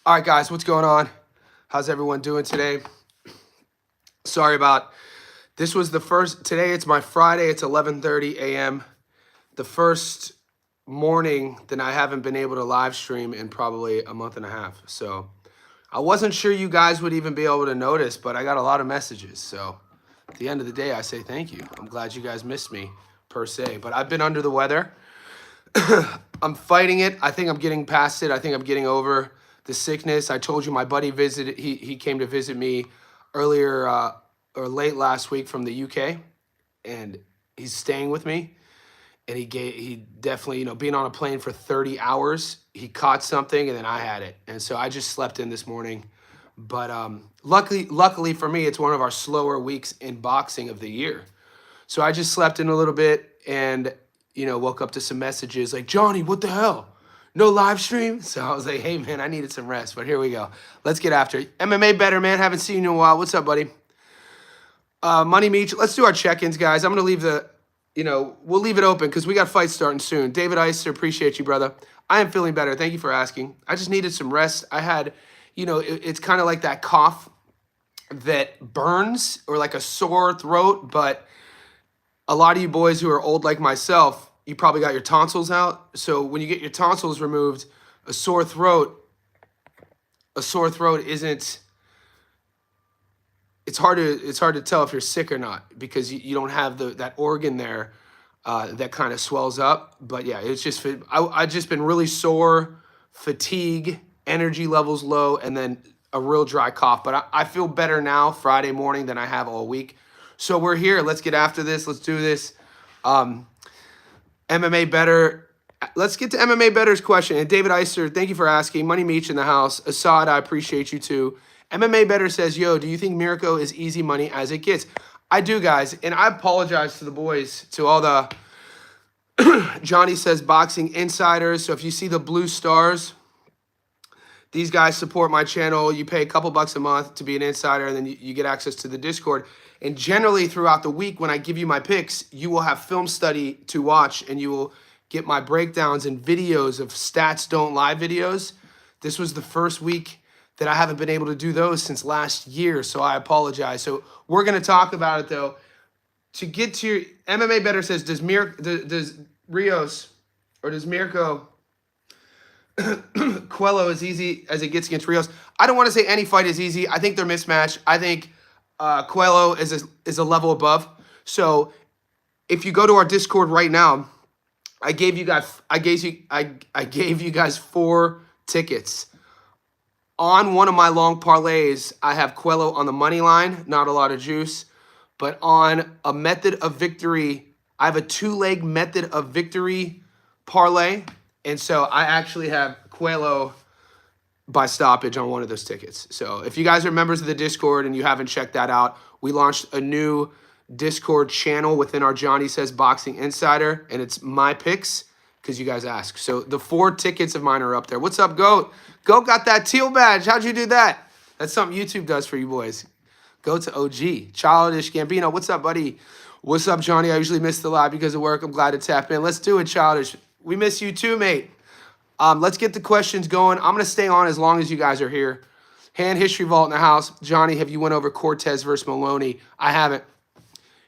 All right, guys, what's going on? How's everyone doing today? Sorry about this. Was the first today. It's my Friday. It's 11:30 a.m. The first morning that I haven't been able to live stream in probably a month and a half. So I wasn't sure you guys would even be able to notice, but I got a lot of messages. So at the end of the day, I say thank you. I'm glad you guys missed me per se, but I've been under the weather. I'm fighting it. I think I'm getting past it. I think I'm getting over the sickness. I told you my buddy visited. He came to visit me earlier or late last week from the UK, and he's staying with me. And he definitely, being on a plane for 30 hours, he caught something, and then I had it, and so I just slept in this morning. But luckily for me, it's one of our slower weeks in boxing of the year. So I just slept in a little bit and, woke up to some messages like, Johnny, what the hell? No live stream? So I was like, hey, man, I needed some rest. But here we go. Let's get after it. MMA better, man. Haven't seen you in a while. What's up, buddy? Money Meech. Let's do our check-ins, guys. I'm going to leave we'll leave it open because we got fights starting soon. David Iser, appreciate you, brother. I am feeling better. Thank you for asking. I just needed some rest. I had, it's kind of like that cough that burns or like a sore throat, but a lot of you boys who are old like myself, you probably got your tonsils out. So when you get your tonsils removed, a sore throat isn't, it's hard to tell if you're sick or not because you don't have that organ there that kind of swells up. But yeah, it's just, I just been really sore, fatigue, energy levels low, and then a real dry cough. But I feel better now Friday morning than I have all week. So we're here. Let's get after this. Let's do this. MMA better. Let's get to MMA better's question. And David Iser, thank you for asking. Money Meech in the house. Assad, I appreciate you too. MMA better says, yo, do you think Mirko is easy money as it gets? I do, guys. And I apologize to the boys, to all the Johnny says boxing insiders. So if you see the blue stars, these guys support my channel. You pay a couple bucks a month to be an insider, and then you get access to the Discord. And generally throughout the week, when I give you my picks, you will have film study to watch, and you will get my breakdowns and videos of Stats Don't Lie videos. This was the first week that I haven't been able to do those since last year, so I apologize. So we're going to talk about it, though. To get to your MMA better says, does Rios or does Mirko Cuello as easy as it gets against Rios? I don't want to say any fight is easy. I think they're mismatched. I think Cuello is a level above. So if you go to our Discord right now, I gave you guys 4 tickets. On one of my long parlays, I have Cuello on the money line, not a lot of juice. But on a method of victory, I have a 2-leg method of victory parlay. And so I actually have Cuello by stoppage on one of those tickets. So if you guys are members of the Discord and you haven't checked that out, we launched a new Discord channel within our Johnny Says Boxing Insider, and it's my picks because you guys asked. So the 4 tickets of mine are up there. What's up, Goat? Goat got that teal badge. How'd you do that? That's something YouTube does for you boys. Go to OG. Childish Gambino. What's up, buddy? What's up, Johnny? I usually miss the live because of work. I'm glad to tap in. Let's do it, Childish. We miss you too, mate. Let's get the questions going. I'm going to stay on as long as you guys are here. Hand History Vault in the house. Johnny, have you went over Cortez versus Maloney? I haven't.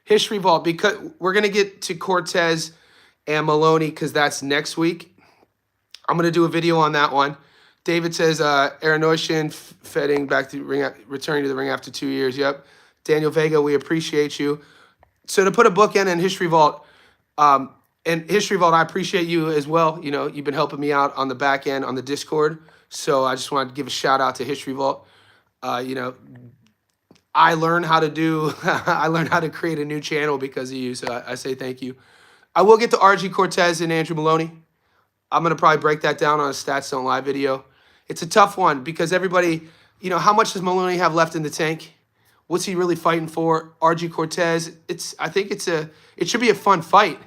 History Vault, because we're going to get to Cortez and Maloney because that's next week. I'm going to do a video on that one. David says, Aronotian fetting back to returning to the ring after 2 years. Yep. Daniel Vega, we appreciate you. So to put a bookend in History Vault, and History Vault, I appreciate you as well. You've been helping me out on the back end on the Discord. So I just wanted to give a shout out to History Vault. I learned how to create a new channel because of you. So I say thank you. I will get to RG Cortez and Andrew Maloney. I'm going to probably break that down on a Stats Don't Lie video. It's a tough one because everybody, how much does Maloney have left in the tank? What's he really fighting for? RG Cortez. I think it should be a fun fight.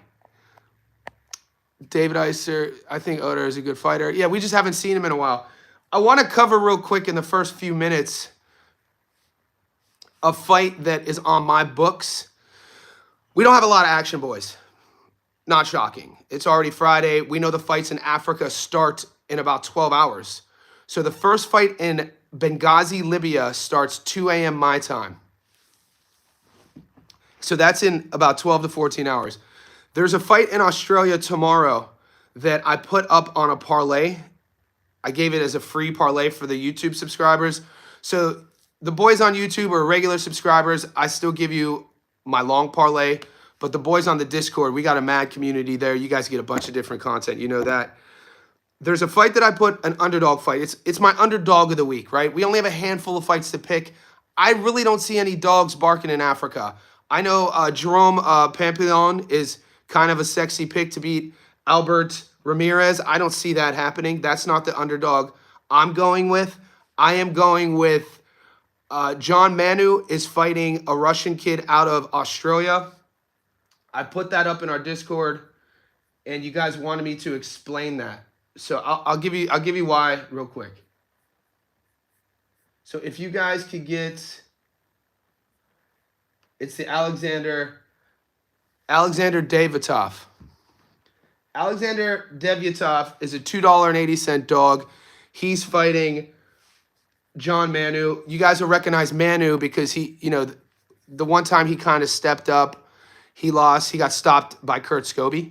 David Iser, I think Oder is a good fighter. Yeah, we just haven't seen him in a while. I want to cover real quick in the first few minutes a fight that is on my books. We don't have a lot of action, boys. Not shocking. It's already Friday. We know the fights in Africa start in about 12 hours. So the first fight in Benghazi, Libya starts 2 a.m. my time. So that's in about 12 to 14 hours. There's a fight in Australia tomorrow that I put up on a parlay. I gave it as a free parlay for the YouTube subscribers. So the boys on YouTube are regular subscribers. I still give you my long parlay. But the boys on the Discord, we got a mad community there. You guys get a bunch of different content. You know that. There's a fight that I put, an underdog fight. It's my underdog of the week, right? We only have a handful of fights to pick. I really don't see any dogs barking in Africa. I know Jerome Pampillon is kind of a sexy pick to beat Albert Ramirez. I don't see that happening. That's not the underdog I'm going with. I am going with John Manu is fighting a Russian kid out of Australia. I put that up in our Discord, and you guys wanted me to explain that. So I'll give you why real quick. So if you guys could get, it's the Alexander Davyatov. Alexander Davyatov is a $2.80 dog. He's fighting John Manu. You guys will recognize Manu because he, the one time he kind of stepped up, he lost. He got stopped by Kurt Scobie.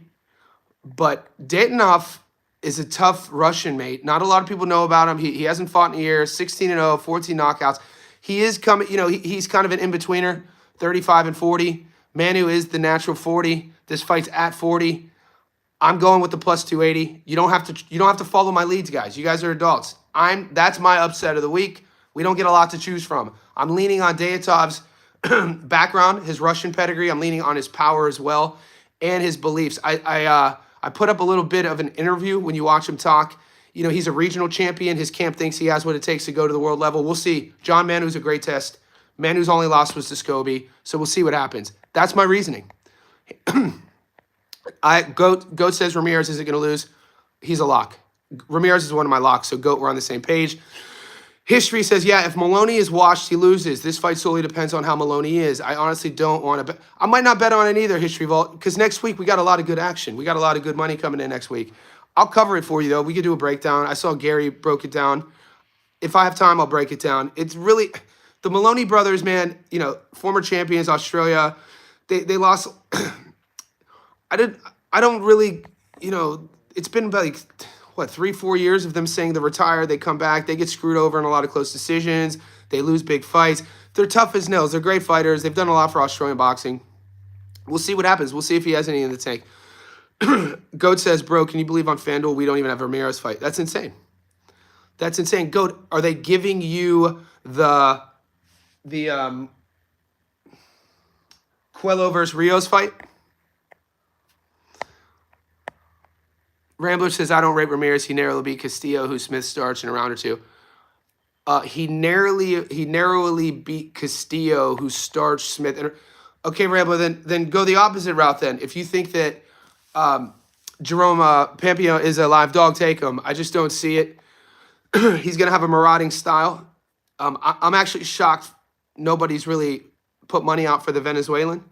But Datanov is a tough Russian, mate. Not a lot of people know about him. He hasn't fought in a year. 16-0, 14 knockouts. He is coming, he's kind of an in-betweener, 35 and 40. Manu is the natural 40. This fight's at 40. I'm going with the plus 280. You don't have to follow my leads, guys. You guys are adults. That's my upset of the week. We don't get a lot to choose from. I'm leaning on Dayatov's background, his Russian pedigree. I'm leaning on his power as well and his beliefs. I put up a little bit of an interview when you watch him talk. He's a regional champion. His camp thinks he has what it takes to go to the world level. We'll see. John Manu's a great test. Manu's only loss was to Scobie, so we'll see what happens. That's my reasoning. Goat says Ramirez isn't going to lose. He's a lock. Ramirez is one of my locks, so Goat, we're on the same page. History says, yeah, if Maloney is washed, he loses. This fight solely depends on how Maloney is. I honestly don't want to bet. I might not bet on it either, History Vault, because next week we got a lot of good action. We got a lot of good money coming in next week. I'll cover it for you, though. We could do a breakdown. I saw Gary broke it down. If I have time, I'll break it down. It's really the Maloney brothers, man, former champions, Australia. They lost. I don't really, it's been like, 3-4 years of them saying they're retired. They come back. They get screwed over in a lot of close decisions. They lose big fights. They're tough as nails. They're great fighters. They've done a lot for Australian boxing. We'll see what happens. We'll see if he has any in the tank. Goat says, bro, can you believe on FanDuel we don't even have a Ramirez fight? That's insane. That's insane. Goat, are they giving you the Cuello versus Rios fight? Rambler says, I don't rate Ramirez. He narrowly beat Castillo, who Smith starched in a round or two. He narrowly beat Castillo, who starched Smith. Okay, Rambler, then go the opposite route then. If you think that Jerome Pampillon is a live dog, take him. I just don't see it. He's going to have a marauding style. I'm actually shocked nobody's really put money out for the Venezuelan.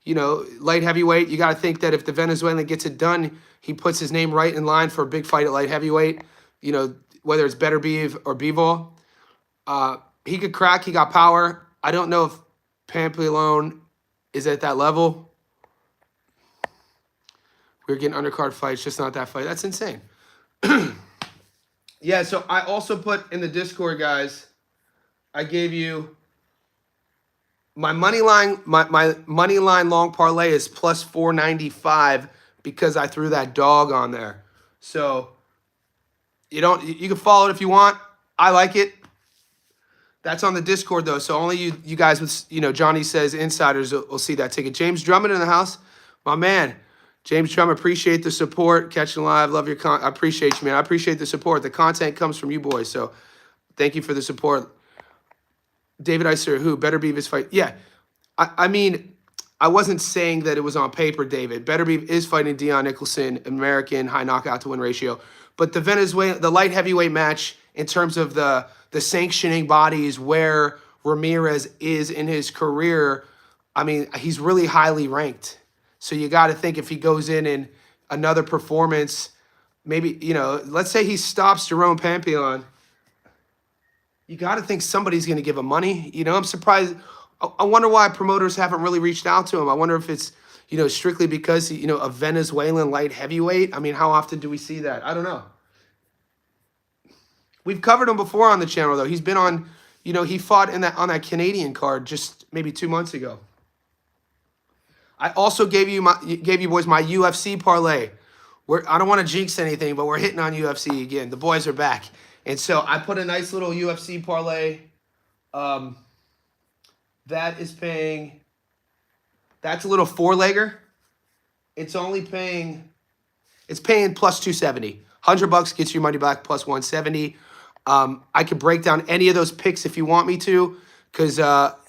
Light heavyweight, you got to think that if the Venezuelan gets it done, he puts his name right in line for a big fight at light heavyweight, whether it's Better Beeve or Bivol. He could crack. He got power. I don't know if Pampillon is at that level. We're getting undercard fights, just not that fight. That's insane. Yeah, so I also put in the Discord, guys, I gave you my money line, my money line long parlay is plus 495 because I threw that dog on there. So you can follow it if you want. I like it. That's on the Discord though. So only you guys with Johnny says insiders will see that ticket. James Drummond in the house, my man. James Drummond, appreciate the support. Catching live, love your I appreciate you, man. I appreciate the support. The content comes from you boys, so thank you for the support. David Iser, who Better Beeve is fight? Yeah, I mean, I wasn't saying that it was on paper, David. Better Beeve is fighting Dion Nicholson, American, high knockout to win ratio. But the the light heavyweight match in terms of the sanctioning bodies where Ramirez is in his career, I mean, he's really highly ranked. So you got to think if he goes in another performance, maybe, let's say he stops Jerome Pampillon. you got to think somebody's going to give him money. You know, I'm surprised. I wonder why promoters haven't really reached out to him. I wonder if it's, you know, strictly because, you know, a Venezuelan light heavyweight. I mean, how often do we see that? I don't know. We've covered him before on the channel, though. He's been on, you know, he fought in that on that Canadian card just maybe 2 months ago. I also gave you boys my UFC parlay. I don't want to jinx anything, but we're hitting on UFC again. The boys are back. And so I put a nice little UFC parlay. That is paying, that's a little 4-legger. It's paying plus 270. $100 gets you money back plus 170. I could break down any of those picks if you want me to, because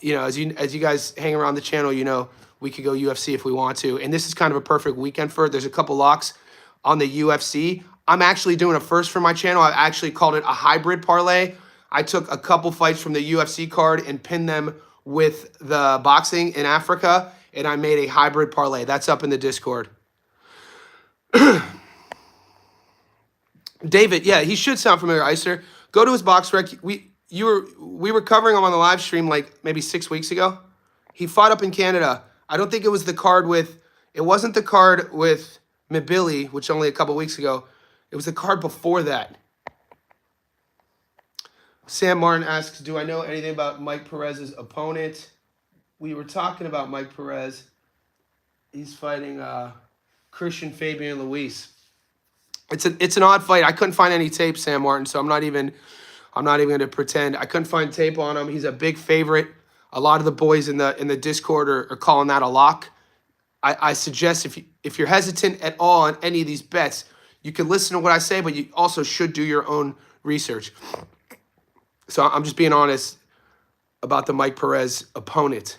you know, as you guys hang around the channel, you know, we could go UFC if we want to. And this is kind of a perfect weekend for it. There's a couple locks on the UFC. I'm actually doing a first for my channel. I actually called it a hybrid parlay. I took a couple fights from the UFC card and pinned them with the boxing in Africa, and I made a hybrid parlay. That's up in the Discord. David, yeah, he should sound familiar, Icer. Go to his box rec. We were covering him on the live stream like maybe 6 weeks ago. He fought up in Canada. I don't think it was the card with, it wasn't the card with Mabili, which only a couple weeks ago. It was the card before that. Sam Martin asks, do I know anything about Mike Perez's opponent? We were talking about Mike Perez. He's fighting Christian Fabian Luis. It's an odd fight. I couldn't find any tape, Sam Martin, so I'm not even going to pretend. I couldn't find tape on him. He's a big favorite. A lot of the boys in the Discord are calling that a lock. I suggest if you're hesitant at all on any of these bets, you can listen to what I say, but you also should do your own research. So I'm just being honest about the Mike Perez opponent.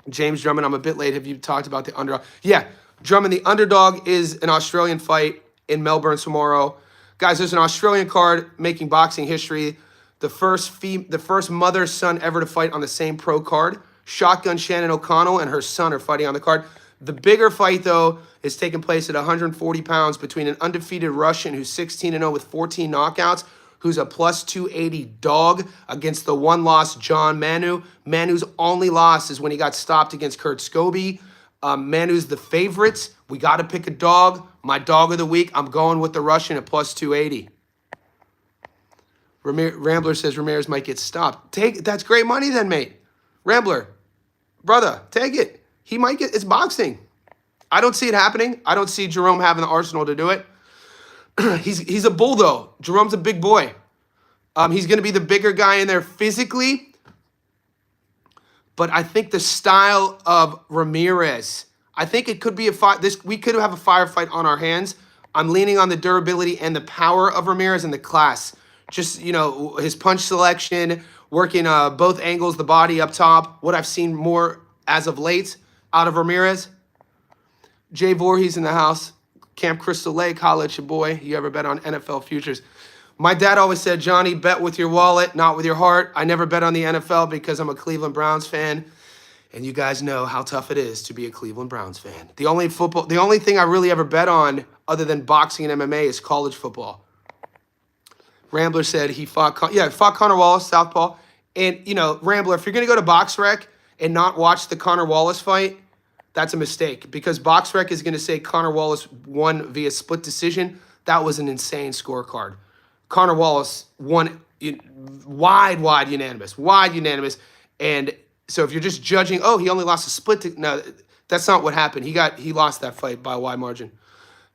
James Drummond, I'm a bit late. Have you talked about the underdog? Yeah, Drummond, the underdog is an Australian fight in Melbourne tomorrow. Guys, there's an Australian card making boxing history. The first mother-son ever to fight on the same pro card. Shotgun Shannon O'Connell and her son are fighting on the card. The bigger fight, though, is taking place at 140 pounds between an undefeated Russian who's 16-0 with 14 knockouts, who's a plus 280 dog, against the one-loss John Manu. Manu's only loss is when he got stopped against Kurt Scobie. Manu's the favorite. We got to pick a dog. My dog of the week, I'm going with the Russian at plus 280. Rambler says Ramirez might get stopped. That's great money then, mate. Rambler, brother, take it. He might get, it's boxing. I don't see it happening. I don't see Jerome having the arsenal to do it. He's a bull, though. Jerome's a big boy. He's going to be the bigger guy in there physically. But I think the style of Ramirez, I think it could be a fight. We could have a firefight on our hands. I'm leaning on the durability and the power of Ramirez in the class. Just, you know, his punch selection, working both angles, the body up top. What I've seen more as of late out of Ramirez. Jay Voorhees in the house. Camp Crystal Lake, holla at your boy. You ever bet on NFL futures? My dad always said, Johnny, bet with your wallet, not with your heart. I never bet on the NFL because I'm a Cleveland Browns fan. And you guys know how tough it is to be a Cleveland Browns fan. The only thing I really ever bet on other than boxing and MMA is college football. Rambler said he fought Connor Wallace, southpaw. And, you know, Rambler, if you're going to go to BoxRec and not watch the Connor Wallace fight, that's a mistake, because BoxRec is going to say Connor Wallace won via split decision. That was an insane scorecard. Connor Wallace won wide unanimous. And so if you're just judging, oh, he only lost a split, no, that's not what happened. He lost that fight by a wide margin.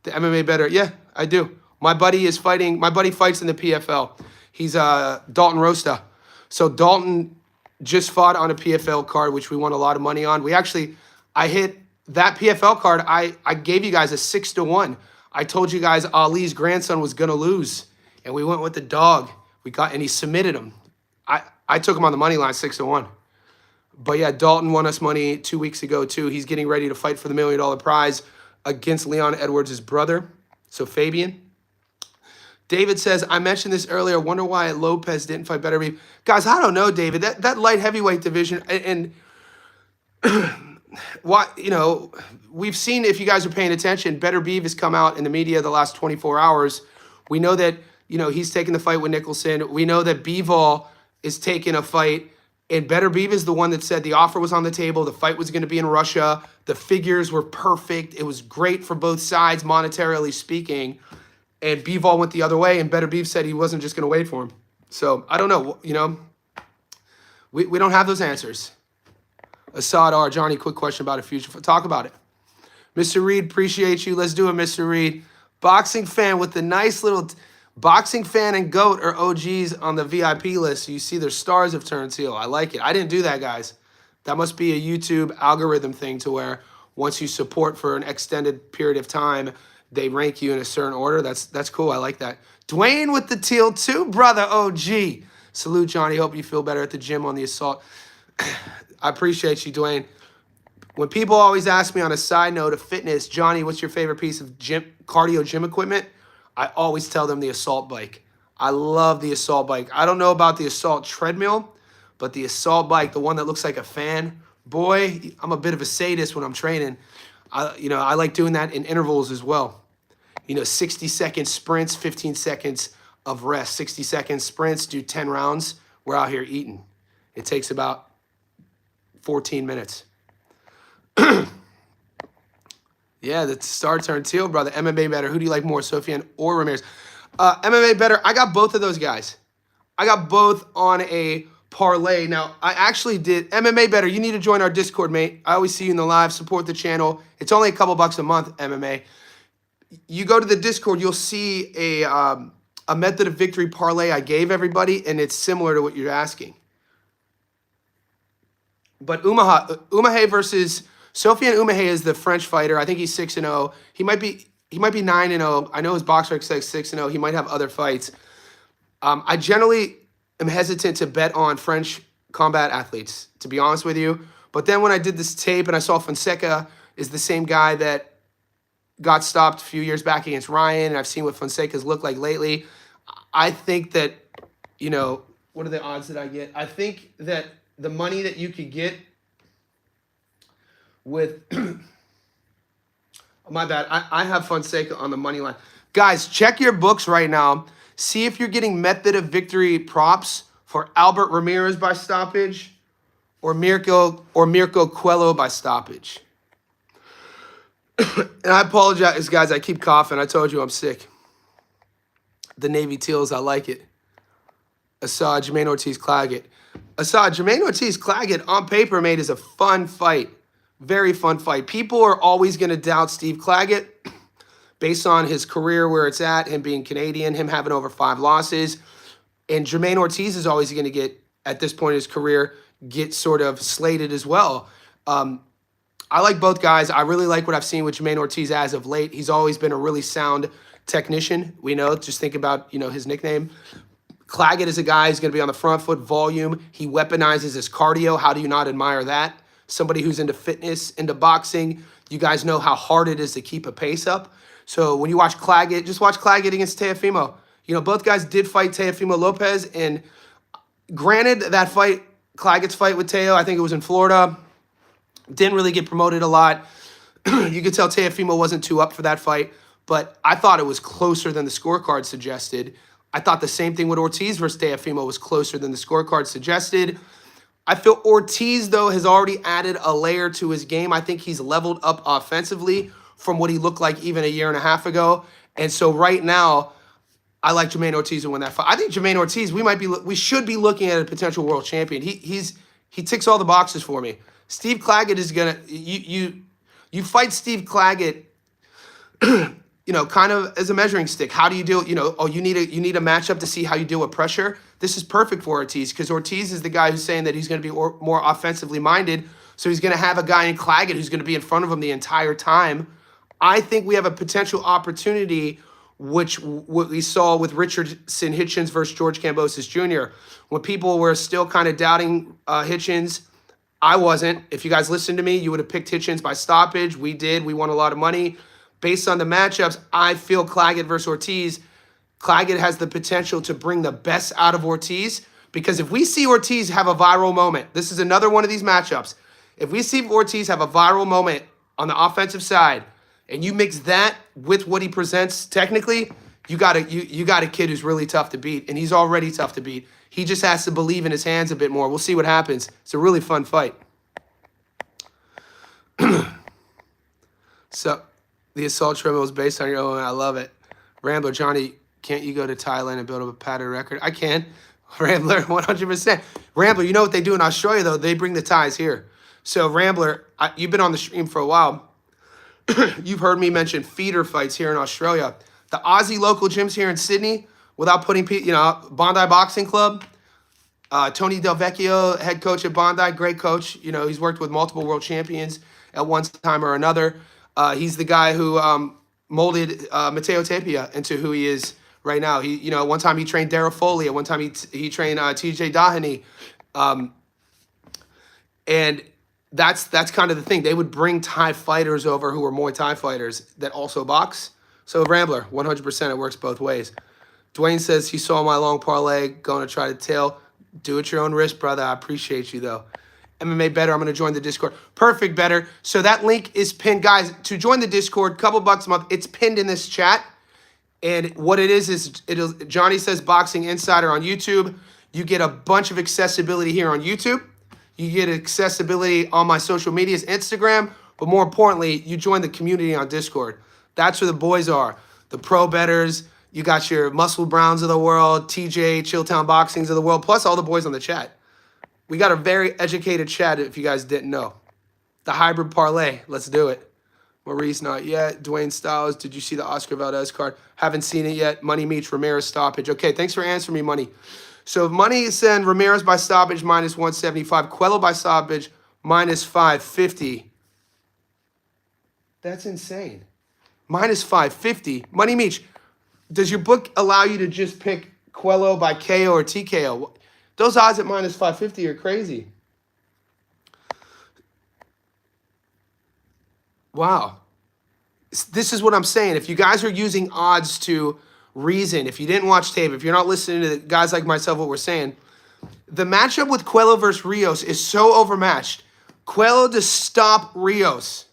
The MMA better, yeah, I do. My buddy fights in the PFL. He's Dalton Rosta. So Dalton just fought on a PFL card, which we won a lot of money on. I hit that PFL card. I gave you guys a 6-1. I told you guys Ali's grandson was gonna lose, and we went with the dog. And he submitted him. I took him on the money line 6-1. But yeah, Dalton won us money 2 weeks ago too. He's getting ready to fight for the $1 million prize against Leon Edwards' brother. So Fabian. David says, I mentioned this earlier. Wonder why Lopez didn't fight Better Beef. Guys, I don't know, David. That light heavyweight division, and why, you know, we've seen, if you guys are paying attention, Better Beef has come out in the media the last 24 hours. We know that, you know, he's taking the fight with Nicholson. We know that Bivol is taking a fight. And Better Beav is the one that said the offer was on the table. The fight was going to be in Russia. The figures were perfect. It was great for both sides, monetarily speaking. And Bivol went the other way, and Better Beav said he wasn't just going to wait for him. So, I don't know. You know, we don't have those answers. Assad R. Johnny, quick question about a future. Talk about it. Mr. Reed, appreciate you. Let's do it, Mr. Reed. Boxing fan with the nice little... Boxing fan and GOAT are OGs on the VIP list. So you see their stars have turned teal. I like it. I didn't do that, guys. That must be a YouTube algorithm thing to where once you support for an extended period of time, they rank you in a certain order. That's cool. I like that. Dwayne with the teal too, brother OG. Salute, Johnny. Hope you feel better at the gym on the assault. I appreciate you, Dwayne. When people always ask me on a side note of fitness, Johnny, what's your favorite piece of cardio gym equipment? I always tell them the assault bike. I love the assault bike. I don't know about the assault treadmill, but the assault bike, the one that looks like a fan, boy, I'm a bit of a sadist when I'm training. I like doing that in intervals as well. 60-second sprints, 15 seconds of rest. 60-second sprints, do 10 rounds. We're out here eating. It takes about 14 minutes. Yeah, the star turned teal, brother. MMA better. Who do you like more, Sofian or Ramirez? MMA better. I got both of those guys. I got both on a parlay. Now, I actually did MMA better. You need to join our Discord, mate. I always see you in the live. Support the channel. It's only a couple bucks a month, MMA. You go to the Discord, you'll see a method of victory parlay I gave everybody, and it's similar to what you're asking. But Umahe versus... Sofian Umahe is the French fighter. I think he's 6-0. He might be 9-0. I know his box record says 6-0. He might have other fights. I generally am hesitant to bet on French combat athletes, to be honest with you. But then when I did this tape and I saw Fonseca is the same guy that got stopped a few years back against Ryan, and I've seen what Fonseca's looked like lately, I think that, what are the odds that I get? I think that the money that you could get with, my bad, I have Fonseca on the money line. Guys, check your books right now. See if you're getting method of victory props for Albert Ramirez by stoppage or Mirko Cuello by stoppage. And I apologize, guys. I keep coughing. I told you I'm sick. The Navy Teals, I like it. Assad, Jermaine Ortiz-Claggett. Assad, Jermaine Ortiz-Claggett on paper, mate, is a fun fight. Very fun fight. People are always going to doubt Steve Claggett based on his career where it's at, him being Canadian, him having over 5 losses. And Jermaine Ortiz is always going to get, at this point in his career, get sort of slated as well. I like both guys. I really like what I've seen with Jermaine Ortiz as of late. He's always been a really sound technician. We know, just think about, his nickname. Claggett is a guy who's going to be on the front foot, volume. He weaponizes his cardio. How do you not admire that? Somebody who's into fitness, into boxing, you guys know how hard it is to keep a pace up. So when you watch Claggett, just watch Claggett against Teofimo. Both guys did fight Teofimo Lopez, and granted, that fight, Claggett's fight with Teo, I think it was in Florida, didn't really get promoted a lot. You could tell Teofimo wasn't too up for that fight, but I thought it was closer than the scorecard suggested. I thought the same thing with Ortiz versus Teofimo was closer than the scorecard suggested. I feel Ortiz, though, has already added a layer to his game. I think he's leveled up offensively from what he looked like even a year and a half ago. And so right now, I like Jermaine Ortiz to win that fight. I think Jermaine Ortiz, we should be looking at a potential world champion. He ticks all the boxes for me. Steve Claggett is gonna you fight Steve Claggett, kind of as a measuring stick. How do you deal? You need a matchup to see how you deal with pressure. This is perfect for Ortiz because Ortiz is the guy who's saying that he's going to be more offensively minded. So he's going to have a guy in Claggett who's going to be in front of him the entire time. I think we have a potential opportunity, which what we saw with Richardson Hitchens versus George Kambosos Jr. When people were still kind of doubting Hitchens, I wasn't. If you guys listened to me, you would have picked Hitchens by stoppage. We did. We won a lot of money. Based on the matchups, I feel Claggett versus Ortiz, Claggett has the potential to bring the best out of Ortiz, because if we see Ortiz have a viral moment, this is another one of these matchups. If we see Ortiz have a viral moment on the offensive side, and you mix that with what he presents technically, you got a kid who's really tough to beat, and he's already tough to beat. He just has to believe in his hands a bit more. We'll see what happens. It's a really fun fight. So the assault treadmill is based on your own. I love it. Rambler, Johnny, can't you go to Thailand and build up a padded record? I can. Rambler, 100%. Rambler, you know what they do in Australia, though? They bring the ties here. So, Rambler, you've been on the stream for a while. You've heard me mention feeder fights here in Australia. The Aussie local gyms here in Sydney, without putting, Bondi Boxing Club, Tony Del Vecchio, head coach at Bondi, great coach. He's worked with multiple world champions at one time or another. He's the guy who molded Matteo Tapia into who he is right now. One time he trained Darrell Foley. At one time he trained TJ Doheny. And that's kind of the thing. They would bring Thai fighters over who were Muay Thai fighters that also box. So Rambler, 100%, it works both ways. Dwayne says he saw my long parlay, going to try to tail. Do at your own risk, brother. I appreciate you, though. MMA Better, I'm going to join the Discord. Perfect, Better. So that link is pinned. Guys, to join the Discord, couple bucks a month, it's pinned in this chat. And what it is Johnny Says Boxing Insider on YouTube. You get a bunch of accessibility here on YouTube. You get accessibility on my social medias, Instagram. But more importantly, you join the community on Discord. That's where the boys are. The pro betters. You got your Muscle Browns of the world, TJ, Chilltown Boxings of the world, plus all the boys on the chat. We got a very educated chat if you guys didn't know. The hybrid parlay. Let's do it. Maurice, not yet. Dwayne Styles, did you see the Oscar Valdez card? Haven't seen it yet. Money Meach, Ramirez stoppage. Okay, thanks for answering me, Money. So Money is saying Ramirez by stoppage minus 175. Cuello by stoppage minus 550. That's insane. Minus 550. Money Meach, does your book allow you to just pick Cuello by KO or TKO? Those odds at minus 550 are crazy. Wow. This is what I'm saying. If you guys are using odds to reason, if you didn't watch tape, if you're not listening to guys like myself, what we're saying, the matchup with Cuello versus Rios is so overmatched. Cuello to stop Rios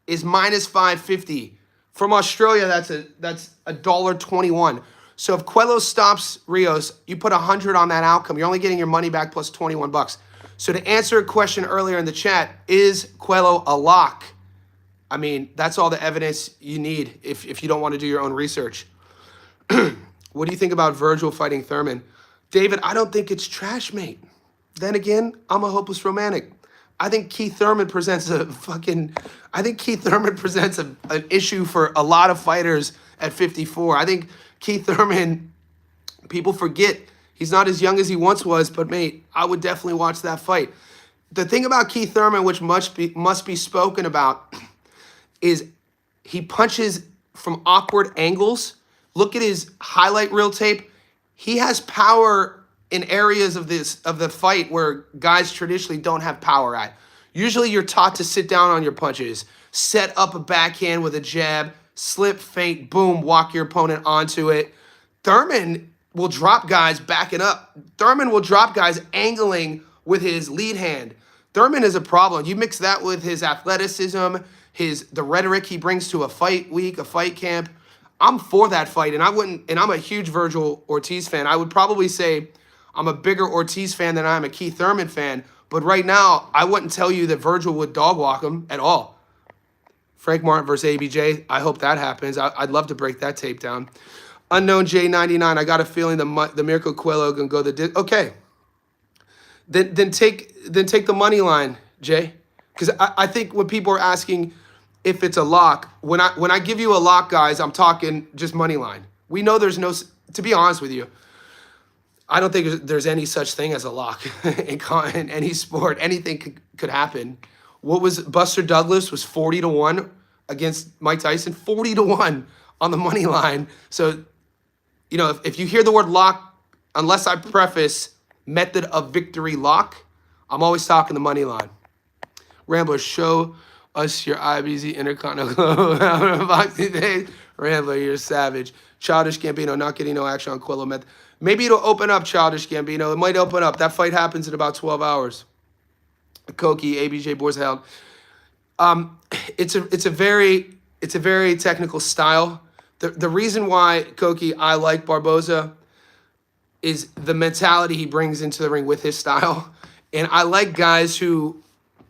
is minus 550. From Australia, that's $1.21. So if Cuello stops Rios, you put 100 on that outcome. You're only getting your money back plus 21 bucks. So to answer a question earlier in the chat, is Cuello a lock? I mean, that's all the evidence you need if you don't want to do your own research. What do you think about Virgil fighting Thurman? David, I don't think it's trash, mate. Then again, I'm a hopeless romantic. I think Keith Thurman presents an issue for a lot of fighters at 54. I think Keith Thurman, people forget he's not as young as he once was, but mate, I would definitely watch that fight. The thing about Keith Thurman, which must be spoken about, is he punches from awkward angles. Look at his highlight reel tape. He has power in areas of the fight where guys traditionally don't have power at. Usually you're taught to sit down on your punches, set up a backhand with a jab, slip, feint, boom, walk your opponent onto it. Thurman will drop guys backing up. Thurman will drop guys angling with his lead hand. Thurman is a problem. You mix that with his athleticism, the rhetoric he brings to a fight week, a fight camp. I'm for that fight, and I'm a huge Virgil Ortiz fan. I would probably say I'm a bigger Ortiz fan than I'm a Keith Thurman fan. But right now, I wouldn't tell you that Virgil would dog walk him at all. Frank Martin versus ABJ. I hope that happens. I'd love to break that tape down. Unknown J99. I got a feeling the Miracle Cuello can go okay. Then take the money line, Jay, because I think when people are asking if it's a lock, when I give you a lock, guys, I'm talking just money line. We know there's no. To be honest with you, I don't think there's any such thing as a lock in any sport. Anything could happen. What was Buster Douglas was 40-1 against Mike Tyson, 40-1 on the money line. So, if you hear the word lock, unless I preface method of victory lock, I'm always talking the money line. Rambler, show us your IBZ Intercontinental Boxing Days. Rambler, you're savage. Childish Gambino not getting no action on Cuello method. Maybe it'll open up, Childish Gambino. It might open up. That fight happens in about 12 hours. Koki, ABJ Boys Held. It's a very technical style. The reason why, Koki, I like Barboza is the mentality he brings into the ring with his style. And I like guys who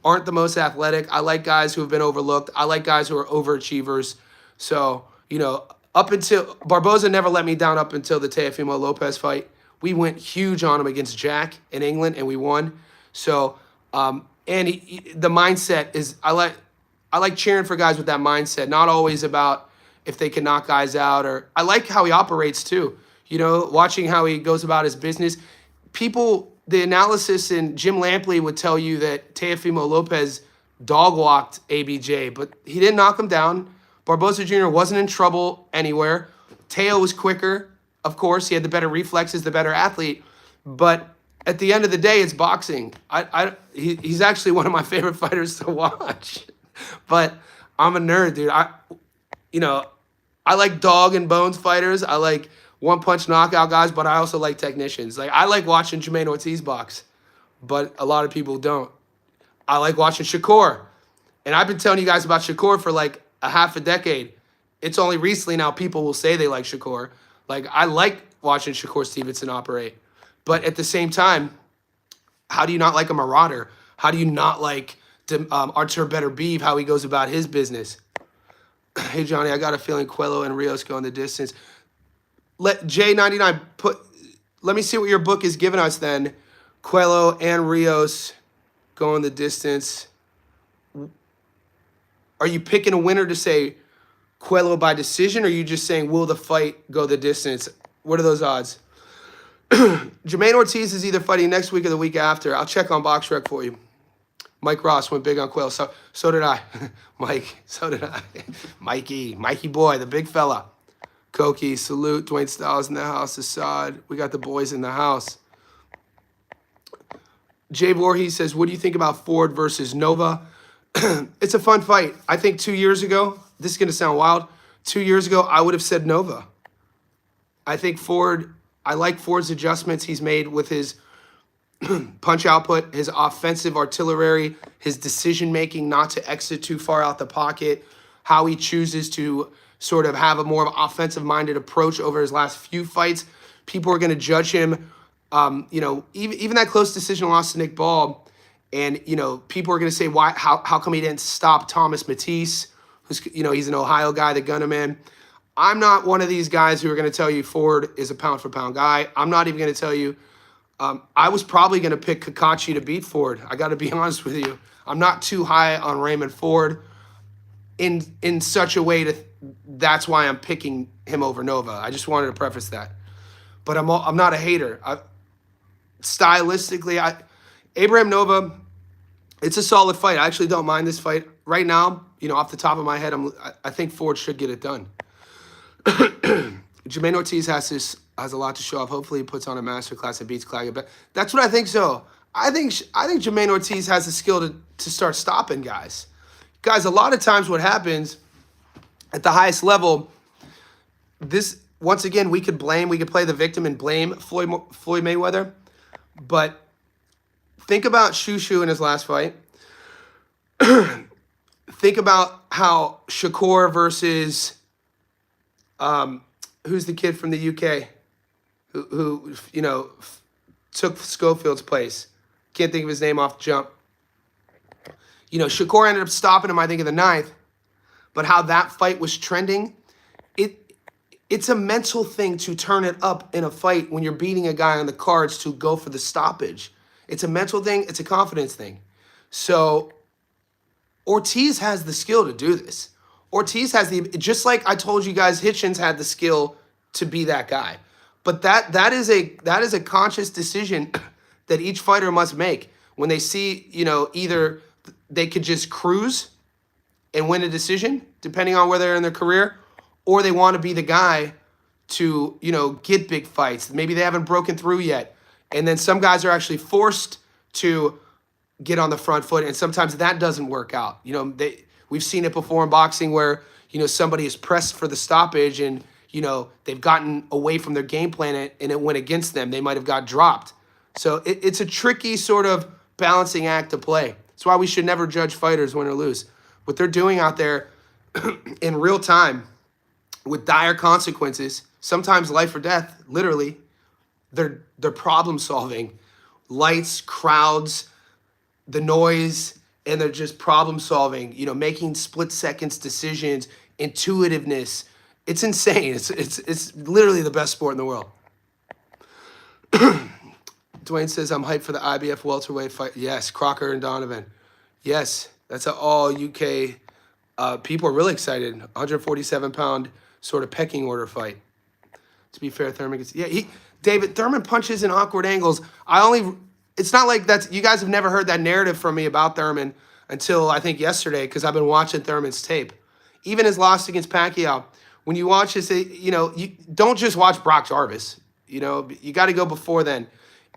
aren't the most athletic. I like guys who have been overlooked. I like guys who are overachievers. So, up until Barboza never let me down up until the Teofimo Lopez fight. We went huge on him against Jack in England, and we won. So, and the mindset is I like cheering for guys with that mindset. Not always about if they can knock guys out, or I like how he operates too. Watching how he goes about his business. The analysis in Jim Lampley would tell you that Teofimo Lopez dog walked ABJ, but he didn't knock him down. Barboza Jr. wasn't in trouble anywhere. Teo was quicker, of course. He had the better reflexes, the better athlete. But at the end of the day, it's boxing. He's actually one of my favorite fighters to watch. But I'm a nerd, dude. I like dog and bones fighters. I like one-punch knockout guys, but I also like technicians. Like, I like watching Jermaine Ortiz box, but a lot of people don't. I like watching Shakur. And I've been telling you guys about Shakur for like a half a decade. It's only recently now people will say they like Shakur. Like, I like watching Shakur Stevenson operate. But at the same time, how do you not like a Marauder? How do you not like Artur Beterbiev, how he goes about his business? Hey, Johnny, I got a feeling Cuello and Rios go in the distance. Let J99 let me see what your book is giving us then. Cuello and Rios go in the distance. Are you picking a winner to say Cuello by decision, or are you just saying, will the fight go the distance? What are those odds? Jermaine Ortiz is either fighting next week or the week after. I'll check on BoxRec for you. Mike Ross went big on Cuello. So did I. Mike, so did I. Mikey boy, the big fella. Koki, salute. Dwayne Styles in the house. Assad. We got the boys in the house. Jay Voorhees says, what do you think about Ford versus Nova? It's a fun fight. I think 2 years ago, this is going to sound wild, 2 years ago, I would have said Nova. I think I like Ford's adjustments he's made with his punch output, his offensive artillery, his decision-making not to exit too far out the pocket, how he chooses to sort of have a more offensive-minded approach over his last few fights. People are going to judge him. Even that close decision loss to Nick Ball, and people are going to say, why? How come he didn't stop Thomas Matisse, who's he's an Ohio guy, the gunner man. I'm not one of these guys who are going to tell you Ford is a pound-for-pound guy. I'm not even going to tell you. I was probably going to pick Kakachi to beat Ford. I got to be honest with you. I'm not too high on Raymond Ford in such a way that's why I'm picking him over Nova. I just wanted to preface that. But I'm not a hater. Stylistically, Abraham Nova, it's a solid fight. I actually don't mind this fight. Right now, off the top of my head, I think Ford should get it done. Jermaine Ortiz has a lot to show off. Hopefully he puts on a masterclass and beats Claggett. But that's what I think so. I think Jermaine Ortiz has the skill to start stopping guys. Guys, a lot of times what happens at the highest level, once again, we could play the victim and blame Floyd Mayweather. But think about Shushu in his last fight. Think about how Shakur versus who's the kid from the UK who took Schofield's place. Can't think of his name off the jump. Shakur ended up stopping him, I think, in the 9th. But how that fight was trending, it's a mental thing to turn it up in a fight when you're beating a guy on the cards to go for the stoppage. It's a mental thing. It's a confidence thing. So Ortiz has the skill to do this. Ortiz has just like I told you guys, Hitchens had the skill to be that guy. But that is a conscious decision that each fighter must make when they see, either they could just cruise and win a decision, depending on where they're in their career, or they want to be the guy to, get big fights. Maybe they haven't broken through yet. And then some guys are actually forced to get on the front foot, and sometimes that doesn't work out. We've seen it before in boxing where, somebody is pressed for the stoppage and, they've gotten away from their game plan and it went against them. They might have got dropped. So it's a tricky sort of balancing act to play. That's why we should never judge fighters win or lose. What they're doing out there in real time, with dire consequences, sometimes life or death, literally. They're problem solving. Lights, crowds, the noise, and they're just problem solving, making split seconds decisions, intuitiveness. It's insane. It's literally the best sport in the world. Dwayne says, I'm hyped for the IBF welterweight fight. Yes, Crocker and Donovan. Yes, that's an all UK. People are really excited. 147-pound sort of pecking order fight. To be fair, Thurman gets, David, Thurman punches in awkward angles. It's not like you guys have never heard that narrative from me about Thurman until I think yesterday, because I've been watching Thurman's tape. Even his loss against Pacquiao, when you watch this, you don't just watch Brock Jarvis. You got to go before then.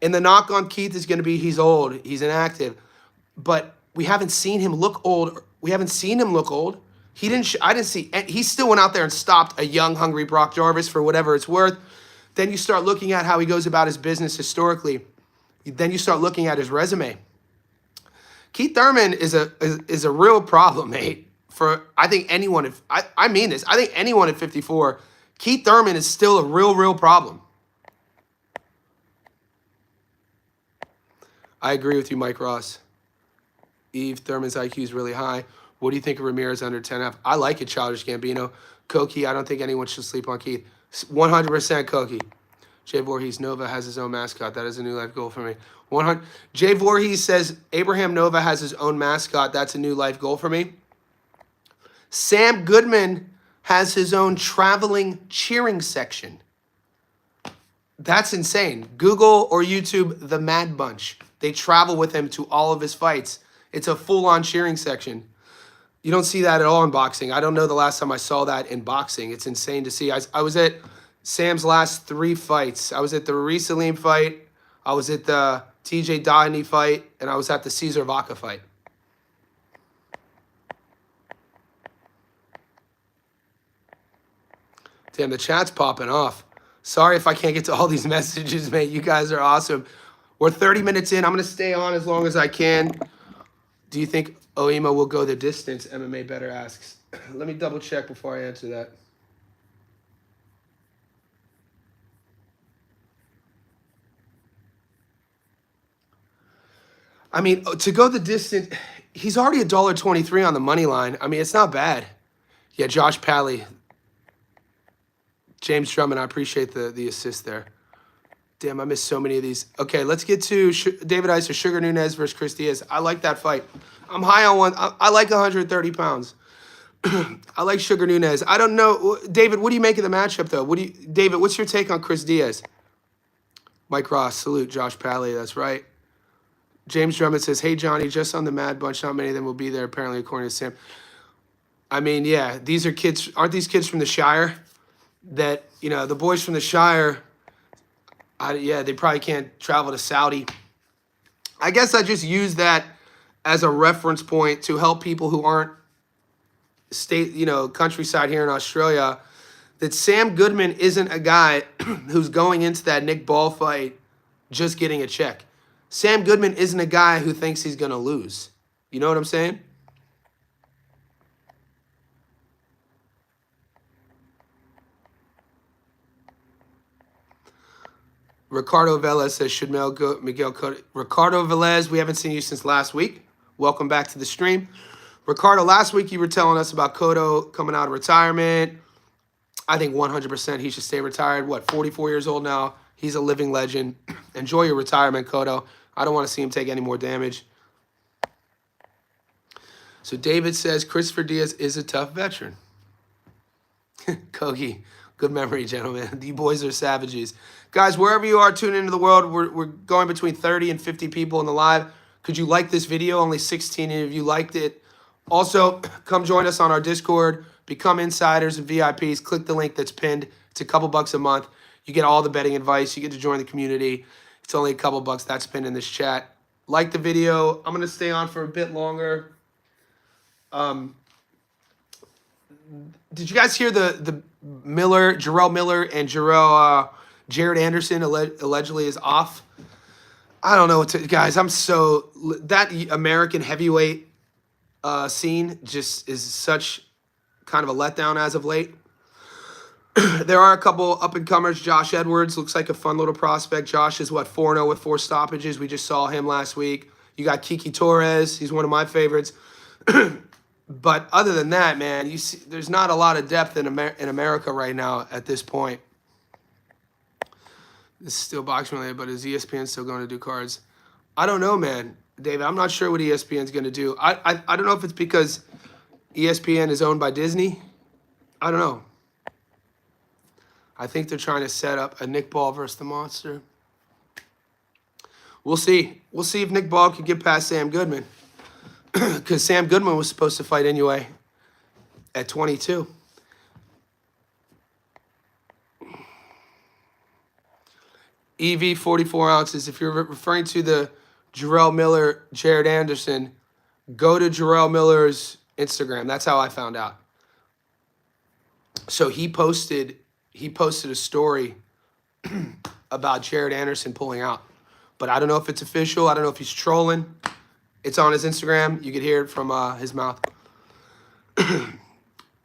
And the knock on Keith is going to be he's old, he's inactive. But we haven't seen him look old. We haven't seen him look old. I didn't see, he still went out there and stopped a young, hungry Brock Jarvis for whatever it's worth. Then you start looking at how he goes about his business historically. Then you start looking at his resume. Keith Thurman is a real problem, mate. For I think anyone, I mean this, I think anyone at 54, Keith Thurman is still a real problem. I agree with you, Mike Ross. Eve, Thurman's IQ is really high. What do you think of Ramirez under 10F? I like it, Childish Gambino. Koki, I don't think anyone should sleep on Keith. 100% Koki. Jay Voorhees, Nova has his own mascot. That is a new life goal for me. 100. Jay Voorhees says Abraham Nova has his own mascot. That's a new life goal for me. Sam Goodman has his own traveling cheering section. That's insane. Google or YouTube The Mad Bunch. They travel with him to all of his fights. It's a full-on cheering section. You don't see that at all in boxing. I don't know the last time I saw that in boxing. It's insane to see. I was at Sam's last 3 fights. I was at the Reese Salim fight, I was at the TJ Doheny fight, and I was at the Cesar Vaca fight. Damn, the chat's popping off. Sorry if I can't get to all these messages, mate. You guys are awesome. We're 30 minutes in. I'm going to stay on as long as I can. Do you think Oima will go the distance? MMA Better asks. Let me double check before I answer that. I mean, to go the distance, he's already $1.23 on the money line. I mean, it's not bad. Yeah, Josh Pally. James Drummond, I appreciate the assist there. Damn, I missed so many of these. Okay, let's get to David Iser, Sugar Nunez versus Chris Diaz. I like that fight. I'm high on one. I like 130 pounds. I like Sugar Nunez. I don't know. David, what do you make of the matchup, though? David, what's your take on Chris Diaz? Mike Ross, salute. Josh Pally, that's right. James Drummond says, hey, Johnny, just on the Mad Bunch, not many of them will be there, apparently, according to Sam. I mean, yeah, these are kids. Aren't these kids from the Shire? That, the boys from the Shire, they probably can't travel to Saudi. I guess I just use that as a reference point to help people who aren't countryside here in Australia, that Sam Goodman isn't a guy who's going into that Nick Ball fight just getting a check. Sam Goodman isn't a guy who thinks he's going to lose. You know what I'm saying? Ricardo Velez says, should Miguel Cotto? Ricardo Velez, we haven't seen you since last week. Welcome back to the stream. Ricardo, last week you were telling us about Cotto coming out of retirement. I think 100% he should stay retired. 44 years old now? He's a living legend. Enjoy your retirement, Cotto. I don't want to see him take any more damage. So David says, Christopher Diaz is a tough veteran. Kogi, good memory, gentlemen. You boys are savages. Guys, wherever you are tuning into the world, we're going between 30 and 50 people in the live. Could you like this video? Only 16 of you liked it. Also, come join us on our Discord. Become insiders and VIPs. Click the link that's pinned. It's a couple bucks a month. You get all the betting advice. You get to join the community. It's only a couple bucks. That's pinned in this chat. Like the video. I'm going to stay on for a bit longer. Did you guys hear the Jarrell Miller and Jared Anderson allegedly is off? I don't know guys, that American heavyweight scene just is such kind of a letdown as of late. There are a couple up-and-comers. Josh Edwards looks like a fun little prospect. Josh is, what, 4-0 with 4 stoppages. We just saw him last week. You got Kiki Torres. He's one of my favorites. But other than that, man, you see, there's not a lot of depth in America right now at this point. This is still boxing related, but is ESPN still going to do cards? I don't know, man. David, I'm not sure what ESPN's going to do. I don't know if it's because ESPN is owned by Disney. I don't know. I think they're trying to set up a Nick Ball versus the Monster. We'll see. We'll see if Nick Ball can get past Sam Goodman. Because Sam Goodman was supposed to fight Inoue at 22. EV 44 ounces. If you're referring to the Jarrell Miller, Jared Anderson, go to Jarrell Miller's Instagram. That's how I found out. So he posted a story about Jared Anderson pulling out. But I don't know if it's official. I don't know if he's trolling. It's on his Instagram. You could hear it from his mouth.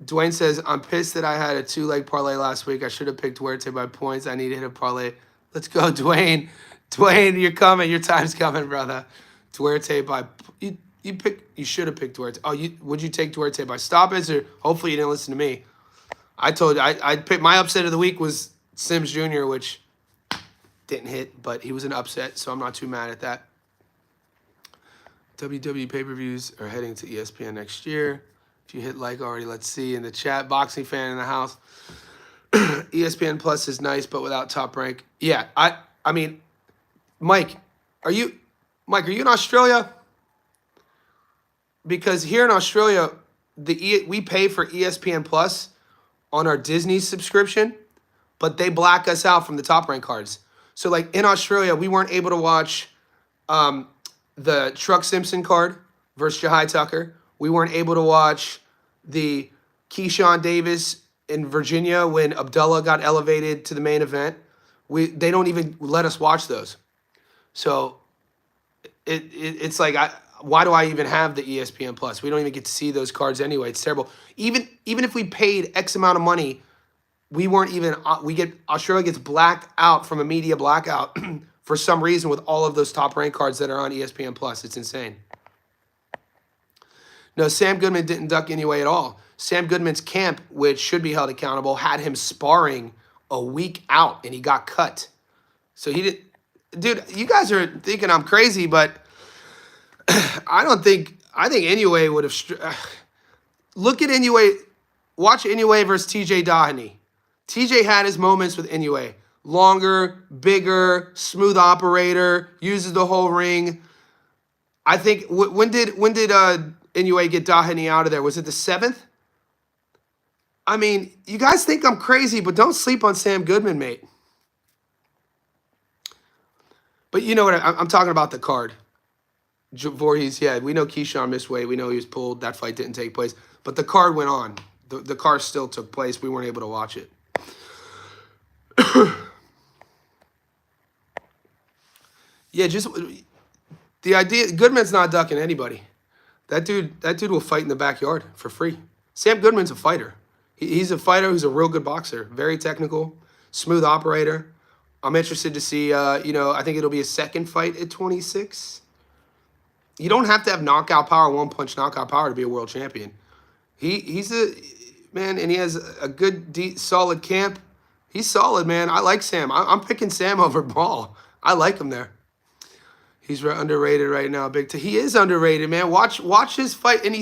Dwayne says, I'm pissed that I had a 2-leg parlay last week. I should have picked Duarte by points. I need to hit a parlay. Let's go, Dwayne. Dwayne, you're coming. Your time's coming, brother. Duarte by you should have picked Duarte. Oh, would you take Duarte by stoppage, or hopefully you didn't listen to me? I told you I picked my upset of the week was Sims Jr., which didn't hit, but he was an upset, so I'm not too mad at that. WWE pay-per-views are heading to ESPN next year. If you hit like already, let's see in the chat. Boxing fan in the house. ESPN Plus is nice, but without Top Rank. Yeah, I mean, Mike, are you in Australia? Because here in Australia, we pay for ESPN Plus on our Disney subscription, but they black us out from the Top Rank cards. So, like, in Australia, we weren't able to watch the Truck Simpson card versus Jahai Tucker. We weren't able to watch the Keyshawn Davis in Virginia when Abdullah got elevated to the main event. They don't even let us watch those. So it's like, why do I even have the ESPN Plus? We don't even get to see those cards anyway. It's terrible. Even if we paid X amount of money, Australia gets blacked out from a media blackout for some reason with all of those Top Rank cards that are on ESPN Plus. It's insane. No, Sam Goodman didn't duck Inoue at all. Sam Goodman's camp, which should be held accountable, had him sparring a week out, and he got cut. So he did. Dude, you guys are thinking I'm crazy, but I think Inoue would have. Look at Inoue. Watch Inoue versus TJ Doheny. TJ had his moments with Inoue. Longer, bigger, smooth operator, uses the whole ring. I think when did Inoue get Doheny out of there? Was it the 7th? I mean, you guys think I'm crazy, but don't sleep on Sam Goodman, mate. But you know what? I'm talking about the card. Voorhees, yeah, we know Keyshawn missed weight. We know he was pulled. That fight didn't take place. But the card went on. The card still took place. We weren't able to watch it. Yeah, just the idea. Goodman's not ducking anybody. That dude will fight in the backyard for free. Sam Goodman's a fighter. He's a fighter who's a real good boxer. Very technical, smooth operator. I'm interested to see. I think it'll be a second fight at 26. You don't have to have knockout power, one-punch knockout power to be a world champion. He's a man, and he has a good, deep, solid camp. He's solid, man. I like Sam. I'm picking Sam over Ball. I like him there. He's underrated right now, he is underrated, man. Watch his fight, and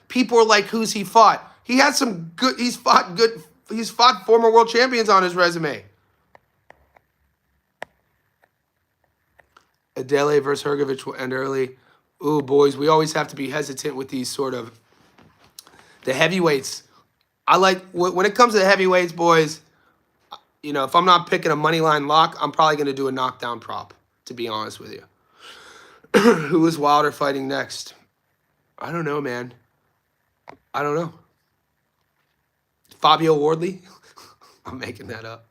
people are like, who's he fought? He had some good. He's fought former world champions on his resume. Adele versus Hrgovic will end early. Ooh, boys, we always have to be hesitant with these sort of the heavyweights. I like when it comes to the heavyweights, boys. If I'm not picking a money line lock, I'm probably going to do a knockdown prop, to be honest with you. Who is Wilder fighting next? I don't know, man. I don't know. Fabio Wardley? I'm making that up.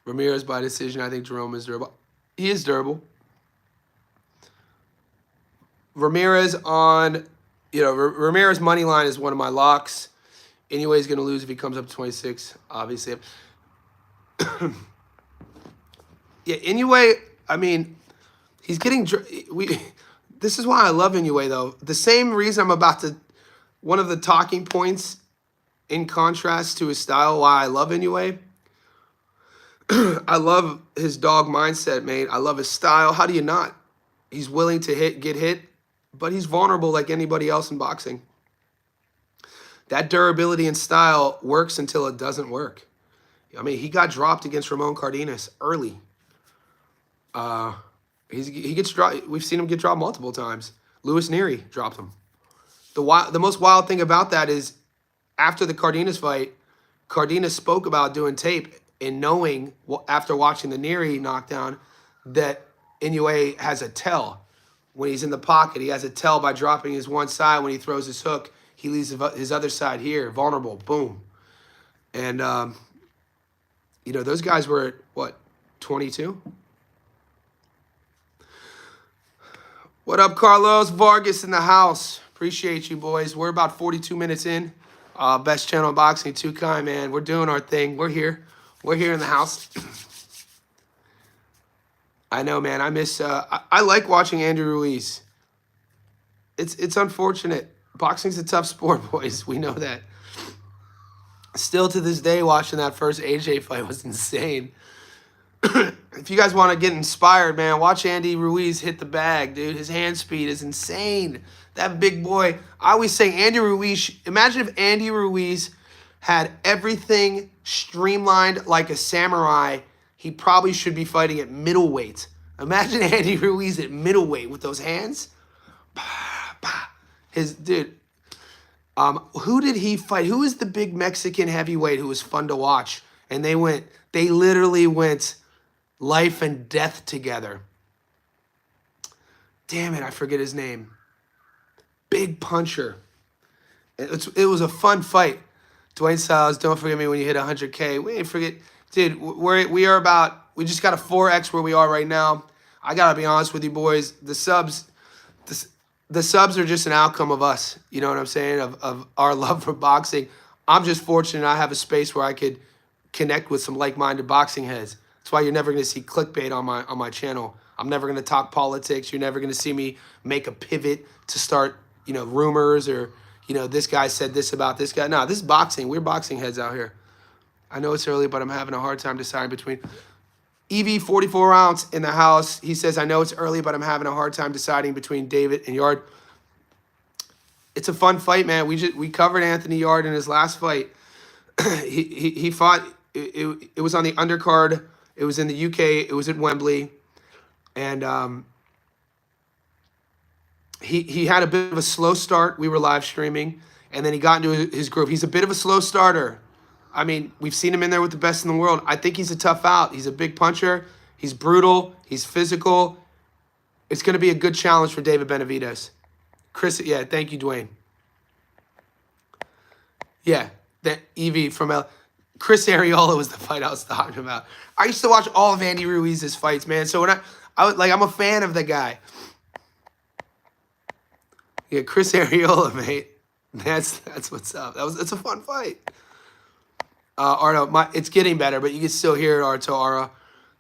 Ramirez by decision. I think Jerome is durable. He is durable. Ramirez Ramirez money line is one of my locks. Inoue is going to lose if he comes up to 26, obviously. Yeah, Inoue, I mean, he's getting... This is why I love Inoue, though. The same reason I'm about to... One of the talking points in contrast to his style, why I love Inoue. I love his dog mindset, mate. I love his style. How do you not? He's willing to get hit, but he's vulnerable like anybody else in boxing. That durability and style works until it doesn't work. I mean, he got dropped against Ramon Cardenas early. He gets dropped. We've seen him get dropped multiple times. Luis Nery dropped him. The most wild thing about that is after the Cardenas fight, Cardenas spoke about doing tape and knowing after watching the Nery knockdown that Inoue has a tell. When he's in the pocket, he has a tell by dropping his one side. When he throws his hook, he leaves his other side here, vulnerable, boom. And, you know, those guys were at, what, 22? What up, Carlos Vargas in the house? Appreciate you, boys. We're about 42 minutes in. Best channel in boxing, Tukai, man. We're doing our thing. We're here. We're here in the house. I know, man. I miss... I like watching Andy Ruiz. It's unfortunate. Boxing's a tough sport, boys. We know that. Still to this day, watching that first AJ fight was insane. If you guys want to get inspired, man, watch Andy Ruiz hit the bag, dude. His hand speed is insane. That big boy. I always say Andy Ruiz... Imagine if Andy Ruiz had everything streamlined like a samurai. He probably should be fighting at middleweight. Imagine Andy Ruiz at middleweight with those hands. Dude. Who did he fight? Who is the big Mexican heavyweight who was fun to watch? And they literally went life and death together. Damn it, I forget his name. Big puncher. It was a fun fight. Dwayne Styles, don't forget me when you hit 100K. We ain't forget. Dude, we just got a 4X where we are right now. I got to be honest with you, boys. The subs are just an outcome of us. You know what I'm saying? Of our love for boxing. I'm just fortunate I have a space where I could connect with some like-minded boxing heads. That's why you're never going to see clickbait on my channel. I'm never going to talk politics. You're never going to see me make a pivot to start, rumors or, this guy said this about this guy. No, this is boxing. We're boxing heads out here. I know it's early, but I'm having a hard time deciding between... EV 44 ounce in the house. He says, I know it's early, but I'm having a hard time deciding between David and Yard. It's a fun fight, man. We covered Anthony Yard in his last fight. he fought. It was on the undercard. It was in the UK. It was at Wembley, and he had a bit of a slow start. We were live streaming, and then he got into his groove. He's a bit of a slow starter. I mean, we've seen him in there with the best in the world. I think he's a tough out. He's a big puncher. He's brutal. He's physical. It's going to be a good challenge for David Benavidez. Chris, yeah, thank you, Dwayne. Yeah, that EV from Chris Arreola was the fight I was talking about. I used to watch all of Andy Ruiz's fights, man. So when I'm a fan of the guy. Yeah, Chris Arreola, mate. That's what's up. It's a fun fight. Arto, it's getting better, but you can still hear it, Arto, Ara.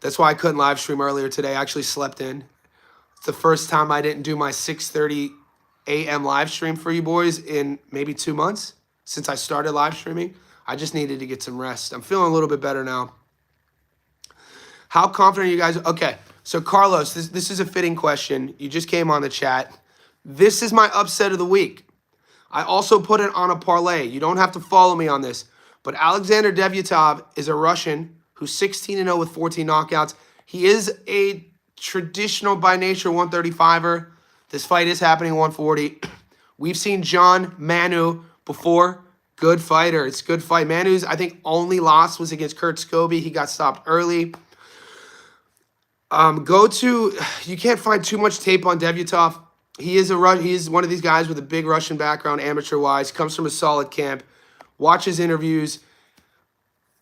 That's why I couldn't live stream earlier today. I actually slept in. It's the first time I didn't do my 6:30 a.m. live stream for you boys in maybe 2 months since I started live streaming. I just needed to get some rest. I'm feeling a little bit better now. How confident are you guys? Okay, so Carlos, this is a fitting question. You just came on the chat. This is my upset of the week. I also put it on a parlay. You don't have to follow me on this. But Alexander Devyatov is a Russian who's 16-0 with 14 knockouts. He is a traditional by nature 135er. This fight is happening 140. We've seen John Manu before. Good fighter. It's a good fight. Manu's, I think, only loss was against Kurt Scobie. He got stopped early. You can't find too much tape on Devyatov. He is one of these guys with a big Russian background, amateur-wise. Comes from a solid camp. Watch his interviews.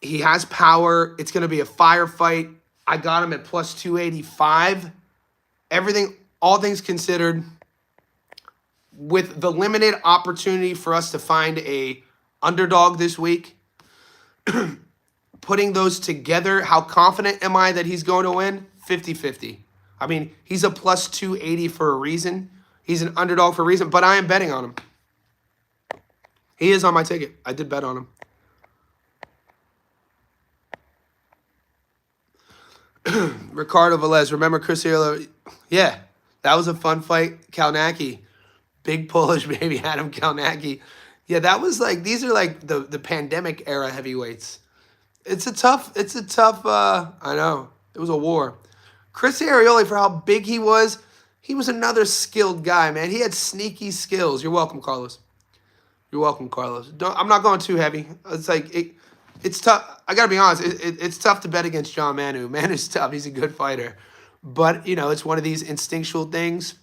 He has power. It's going to be a firefight. I got him at plus 285. All things considered, with the limited opportunity for us to find a Underdog this week. Putting those together, how confident am I that he's going to win? 50-50. I mean, he's a plus 280 for a reason. He's an underdog for a reason, but I am betting on him. He is on my ticket. I did bet on him. Ricardo Velez, remember Chris Cuello? Yeah, that was a fun fight. Kalnacki, big Polish baby, Adam Kalnacki. Yeah, that was like, these are like the pandemic era heavyweights. It's a tough, I know, it was a war. Chris Arioli, for how big he was another skilled guy, man. He had sneaky skills. You're welcome, Carlos. You're welcome, Carlos. I'm not going too heavy. It's like, it's tough. I got to be honest. It's tough to bet against John Manu. Manu's tough. He's a good fighter. But, you know, it's one of these instinctual things.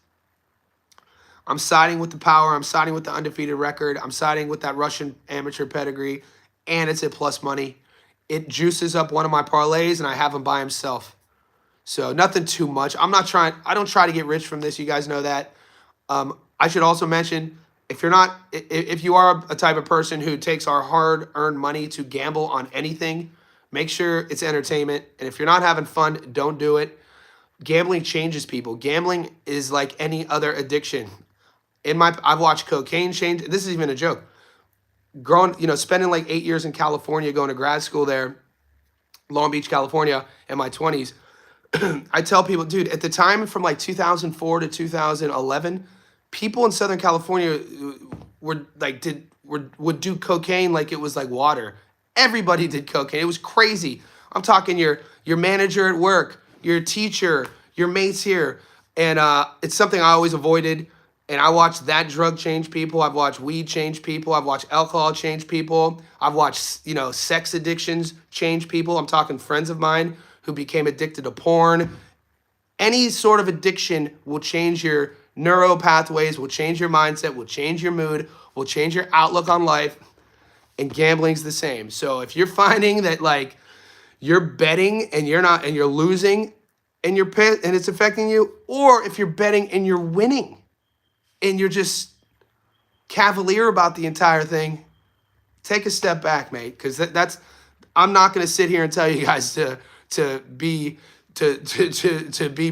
I'm siding with the power. I'm siding with the undefeated record. I'm siding with that Russian amateur pedigree. And it's at plus money. It juices up one of my parlays, and I have him by himself. So nothing too much. I don't try to get rich from this. You guys know that. I should also mention, if you are a type of person who takes our hard-earned money to gamble on anything, make sure it's entertainment. And if you're not having fun, don't do it. Gambling changes people. Gambling is like any other addiction. I've watched cocaine change. This is even a joke. Spending like 8 years in California, going to grad school there, Long Beach, California, in my 20s. I tell people, dude, at the time from like 2004 to 2011, people in Southern California would do cocaine like it was like water. Everybody did cocaine. It was crazy. I'm talking your manager at work, your teacher, your mates here. And it's something I always avoided. And I watched that drug change people. I've watched weed change people. I've watched alcohol change people. I've watched, sex addictions change people. I'm talking friends of mine who became addicted to porn. Any sort of addiction will change your neuro pathways, will change your mindset, will change your mood, will change your outlook on life. And gambling's the same. So if you're finding that like you're betting and you're losing and and it's affecting you, or if you're betting and you're winning and you're just cavalier about the entire thing, take a step back, mate. Because I'm not going to sit here and tell you guys to be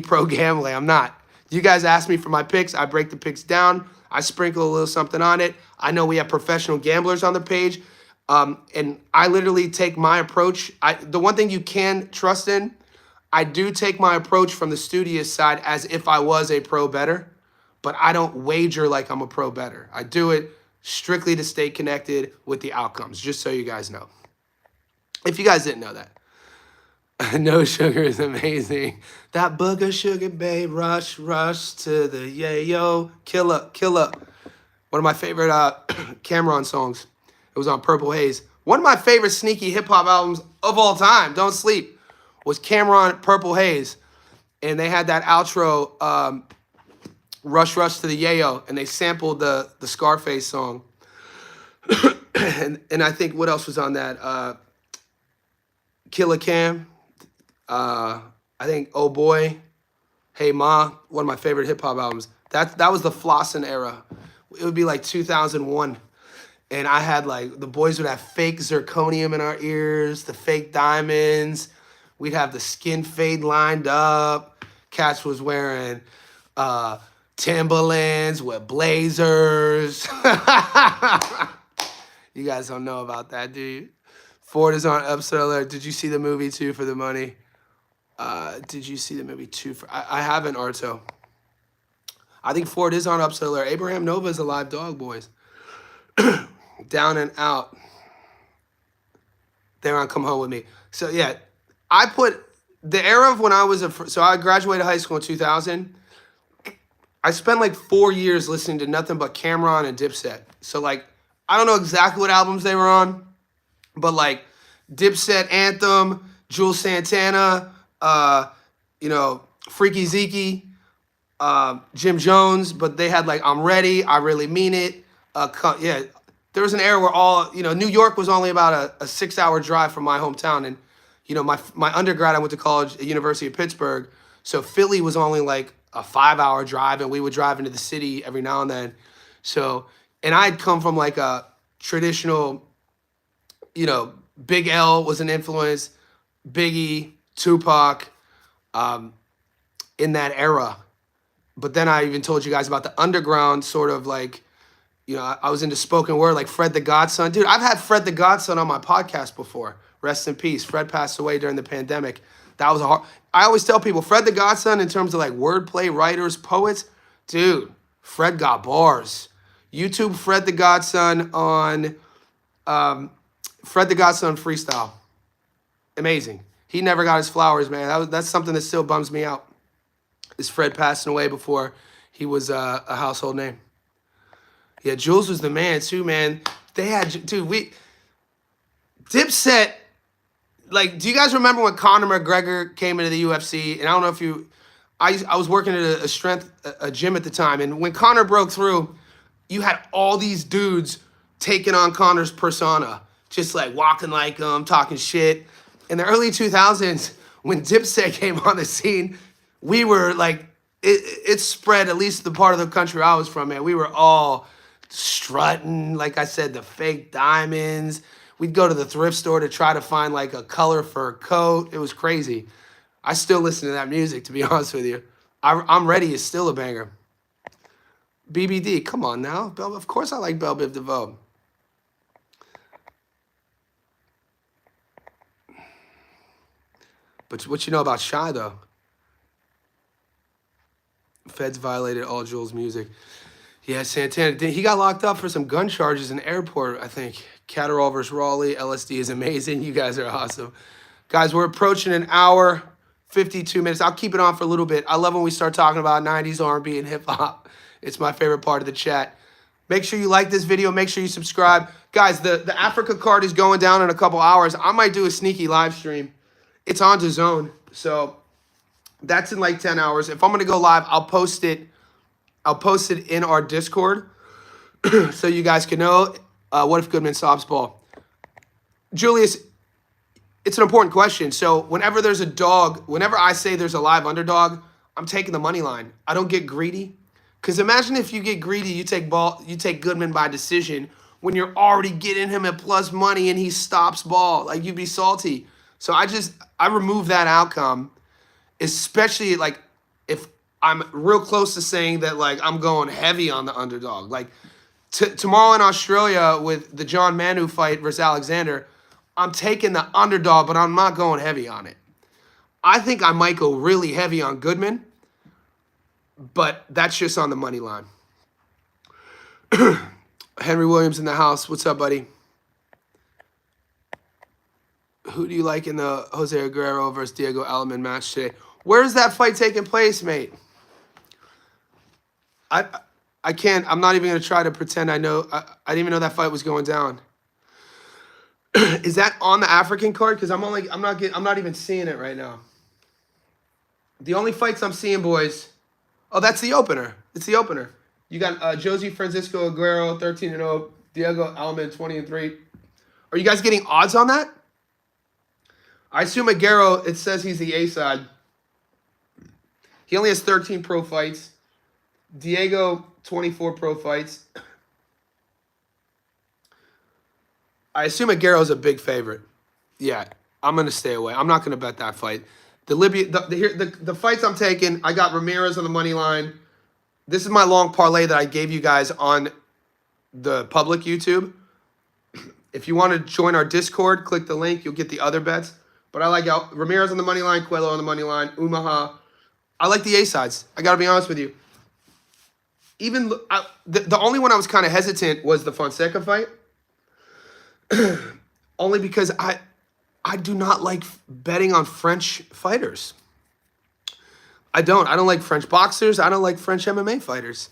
pro gambling. I'm not. You guys ask me for my picks. I break the picks down. I sprinkle a little something on it. I know we have professional gamblers on the page, and I literally take my approach. The one thing you can trust in, I do take my approach from the studious side as if I was a pro bettor. But I don't wager like I'm a pro bettor. I do it strictly to stay connected with the outcomes, just so you guys know. If you guys didn't know that. No sugar is amazing. That booger sugar, babe, rush to the yayo. Killer. One of my favorite Cameron songs. It was on Purple Haze. One of my favorite sneaky hip-hop albums of all time, don't sleep, was Cameron Purple Haze. And they had that outro, Rush to the Yayo, and they sampled the Scarface song. and I think what else was on that? Killer Cam. I think Oh Boy, Hey Ma, one of my favorite hip hop albums. That was the Flossin' era. It would be like 2001. And I had like, the boys would have fake zirconium in our ears, the fake diamonds. We'd have the skin fade lined up. Cats was wearing Timberlands with blazers. You guys don't know about that, do you? Ford is on upset alert. Did you see the movie 2 for the money? Did you see the movie 2 for... I haven't, Arto. I think Ford is on upset alert. Abraham Nova is a live dog, boys. Down and out. They're on Come Home With Me. So, yeah, I put... The era of when I was so I graduated high school in 2000. I spent like 4 years listening to nothing but Cameron and Dipset. So, like, I don't know exactly what albums they were on, but, like, Dipset, Anthem, Jules Santana, Freaky Zeke, Jim Jones, but they had, like, I'm Ready, I Really Mean It. Yeah, there was an era where New York was only about a 6-hour drive from my hometown. And, my undergrad, I went to college at University of Pittsburgh. So Philly was only like a 5-hour drive, and we would drive into the city every now and then. So, and I'd come from like a traditional Big L was an influence, Biggie, Tupac, in that era. But then I even told you guys about the underground sort of like, I was into spoken word, like Fred the Godson. Dude, I've had Fred the Godson on my podcast before. Rest in peace. Fred passed away during the pandemic. That was I always tell people, Fred the Godson, in terms of like wordplay, writers, poets, dude, Fred got bars. YouTube Fred the Godson on Fred the Godson freestyle. Amazing. He never got his flowers, man. That's something that still bums me out. Is Fred passing away before he was a household name. Yeah, Jules was the man too, man. They had, dude, Dipset, like, do you guys remember when Conor McGregor came into the UFC? And I don't know if I was working at a gym at the time. And when Conor broke through, you had all these dudes taking on Conor's persona, just like walking like him, talking shit. In the early 2000s, when Dipset came on the scene, we were like, it spread, at least the part of the country I was from, man. We were all strutting, like I said, the fake diamonds. We'd go to the thrift store to try to find like a color for a coat. It was crazy. I still listen to that music, to be honest with you. I'm Ready is still a banger. BBD, come on now. Of course I like Belle Biv DeVoe. But what you know about Shy, though? Feds violated all Jules' music. Yeah, Santana. He got locked up for some gun charges in the airport, I think. Catterall versus Raleigh. LSD is amazing. You guys are awesome. Guys, we're approaching an hour, 52 minutes. I'll keep it on for a little bit. I love when we start talking about 90s R&B and hip-hop. It's my favorite part of the chat. Make sure you like this video. Make sure you subscribe. Guys, the Africa card is going down in a couple hours. I might do a sneaky live stream. It's on DAZN, so that's in like 10 hours. If I'm going to go live, I'll post it in our Discord so you guys can know. What if Goodman stops ball? Julius, it's an important question. So whenever there's a dog, whenever I say there's a live underdog, I'm taking the money line. I don't get greedy. Because imagine if you get greedy, you take Goodman by decision when you're already getting him at plus money and he stops ball. Like, you'd be salty. So I remove that outcome, especially like if I'm real close to saying that like I'm going heavy on the underdog. Like tomorrow in Australia with the John Manu fight versus Alexander, I'm taking the underdog, but I'm not going heavy on it. I think I might go really heavy on Goodman, but that's just on the money line. Henry Williams in the house. What's up, buddy? Who do you like in the Jose Aguero versus Diego Alaman match today? Where is that fight taking place, mate? I can't. I'm not even going to try to pretend I know. I didn't even know that fight was going down. Is that on the African card? Because I'm not even seeing it right now. The only fights I'm seeing, boys. Oh, that's the opener. It's the opener. You got Josie Francisco Aguero 13-0, Diego Alaman 20-3. Are you guys getting odds on that? I assume Aguero, it says he's the A side. He only has 13 pro fights. Diego, 24 pro fights. I assume Aguero's a big favorite. Yeah, I'm going to stay away. I'm not going to bet that fight. The fights I'm taking, I got Ramirez on the money line. This is my long parlay that I gave you guys on the public YouTube. If you want to join our Discord, click the link. You'll get the other bets. But I like Ramirez on the money line, Cuello on the money line, Umaha. I like the A sides. I got to be honest with you. Even the only one I was kind of hesitant was the Fonseca fight. Only because I do not like betting on French fighters. I don't like French boxers. I don't like French MMA fighters.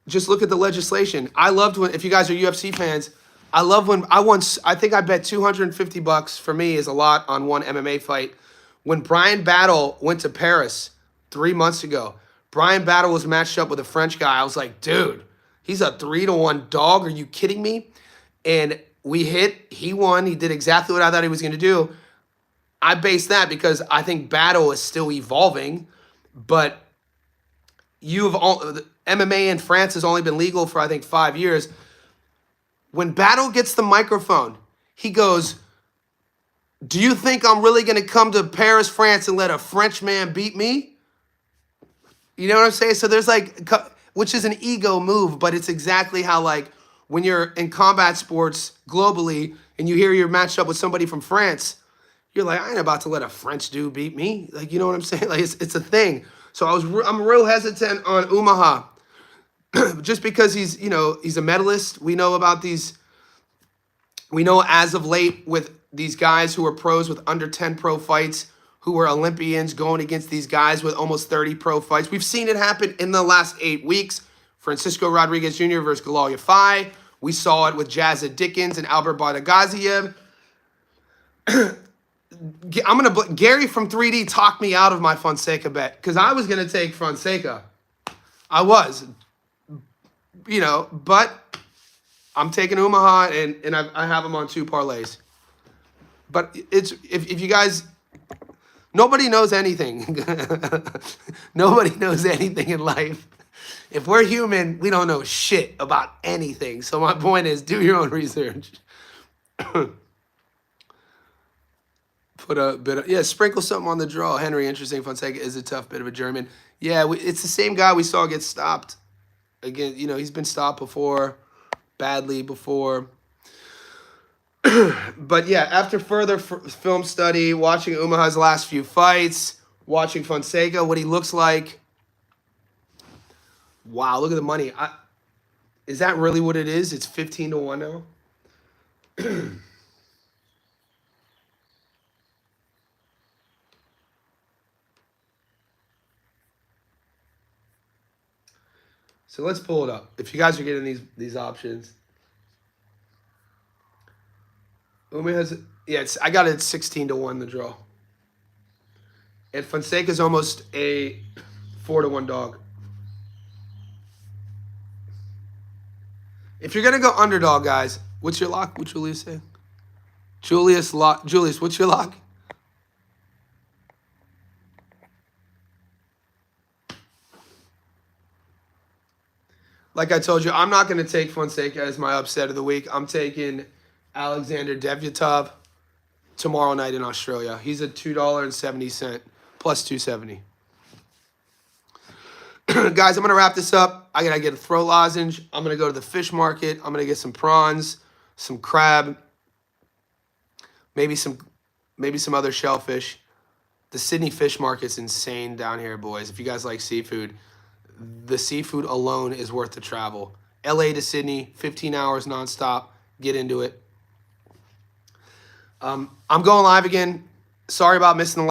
Just look at the legislation. I loved when, if you guys are UFC fans, I love when I think I bet $250 for me is a lot on one MMA fight. When Brian Battle went to Paris 3 months ago, Brian Battle was matched up with a French guy. I was like, dude, he's a 3-1 dog. Are you kidding me? And we hit. He won. He did exactly what I thought he was going to do. I base that because I think Battle is still evolving, but MMA in France has only been legal for, I think, 5 years. When Battle gets the microphone, He goes, do you think I'm really going to come to Paris, France and let a French man beat me? You know what I'm saying? So there's like, which is an ego move, but it's exactly how like when you're in combat sports globally and you hear you're matched up with somebody from France, you're like, I ain't about to let a French dude beat me. Like, you know what I'm saying? Like, it's a thing. So I'm real hesitant on Omaha just because he's, you know, he's a medalist. We know about these. We know as of late with these guys who are pros with under 10 pro fights, who were Olympians going against these guys with almost 30 pro fights. We've seen it happen in the last 8 weeks. Francisco Rodriguez Jr. versus Galal Yafai. We saw it with Jazza Dickens and Albert Badagaziev. Gary from 3D talked me out of my Fonseca bet because I was going to take Fonseca. I was, you know, but I'm taking Omaha and I have him on 2 parlays. But it's if you guys, nobody knows anything. Nobody knows anything in life. If we're human, we don't know shit about anything. So my point is, do your own research. Put a bit of, yeah, sprinkle something on the draw. Henry, interesting. Fonseca is a tough bit of a German. Yeah, it's the same guy we saw get stopped. Again, you know, he's been stopped before, badly before. But yeah, after further film study, watching Omaha's last few fights, watching Fonseca, what he looks like. Wow, look at the money. Is that really what it is? It's 15-1 now. So let's pull it up. If you guys are getting these options. Omaha's, yeah, I got it at 16-1 the draw. And Fonseca's almost a 4-1 dog. If you're gonna go underdog, guys, what's your lock? What Julius say? Julius, what's your lock? Like I told you, I'm not gonna take Fonseca as my upset of the week. I'm taking Alexander Devyatov tomorrow night in Australia. He's at $2.70 plus 270. Guys, I'm going to wrap this up. I got to get a throat lozenge. I'm going to go to the fish market. I'm going to get some prawns, some crab, maybe some other shellfish. The Sydney fish market's insane down here, boys. If you guys like seafood, the seafood alone is worth the travel. LA to Sydney, 15 hours nonstop. Get into it. I'm going live again. Sorry about missing the